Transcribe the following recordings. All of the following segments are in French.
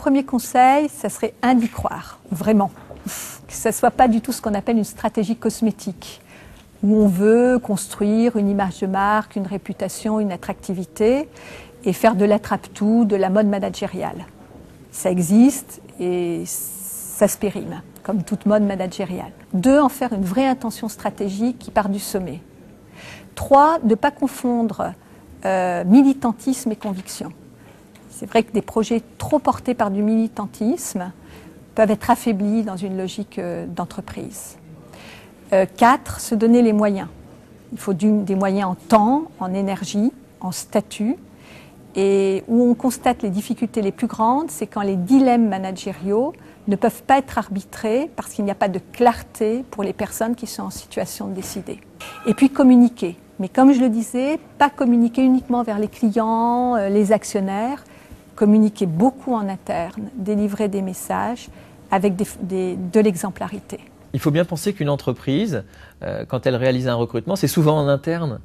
premier conseil, ça serait d'y croire, vraiment. Que ce ne soit pas du tout ce qu'on appelle une stratégie cosmétique, où on veut construire une image de marque, une réputation, une attractivité, et faire de l'attrape-tout, de la mode managériale. Ça existe et ça se périme, comme toute mode managériale. 2, en faire une vraie intention stratégique qui part du sommet. 3, de ne pas confondre militantisme et conviction. C'est vrai que des projets trop portés par du militantisme peuvent être affaiblis dans une logique d'entreprise. 4, se donner les moyens. Il faut des moyens en temps, en énergie, en statut. Et où on constate les difficultés les plus grandes, c'est quand les dilemmes managériaux ne peuvent pas être arbitrés parce qu'il n'y a pas de clarté pour les personnes qui sont en situation de décider. Et puis communiquer. Mais comme je le disais, pas communiquer uniquement vers les clients, les actionnaires, communiquer beaucoup en interne, délivrer des messages avec de l'exemplarité. Il faut bien penser qu'une entreprise, quand elle réalise un recrutement, c'est souvent en interne.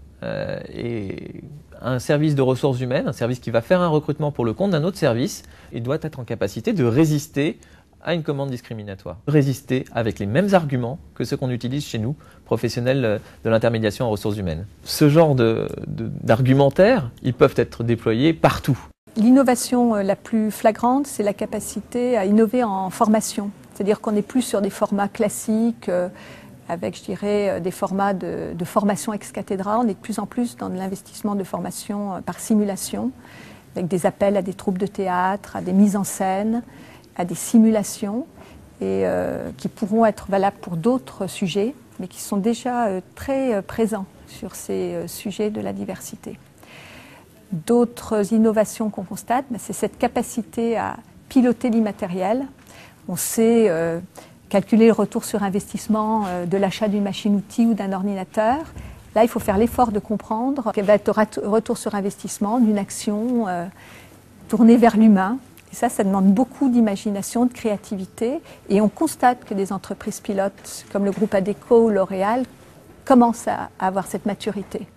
Et un service de ressources humaines, un service qui va faire un recrutement pour le compte d'un autre service, il doit être en capacité de résister à une commande discriminatoire. Résister avec les mêmes arguments que ceux qu'on utilise chez nous, professionnels de l'intermédiation en ressources humaines. Ce genre d'argumentaire, ils peuvent être déployés partout. L'innovation la plus flagrante, c'est la capacité à innover en formation. C'est-à-dire qu'on n'est plus sur des formats classiques, avec, je dirais, des formats de formation ex cathedra. On est de plus en plus dans de l'investissement de formation par simulation, avec des appels à des troupes de théâtre, à des mises en scène, à des simulations, et qui pourront être valables pour d'autres sujets, mais qui sont déjà très présents sur ces sujets de la diversité. D'autres innovations qu'on constate, c'est cette capacité à piloter l'immatériel. On sait calculer le retour sur investissement de l'achat d'une machine-outil ou d'un ordinateur. Là, il faut faire l'effort de comprendre quel va être le retour sur investissement d'une action tournée vers l'humain. Et ça demande beaucoup d'imagination, de créativité. Et on constate que des entreprises pilotes comme le groupe Adecco ou L'Oréal commencent à avoir cette maturité.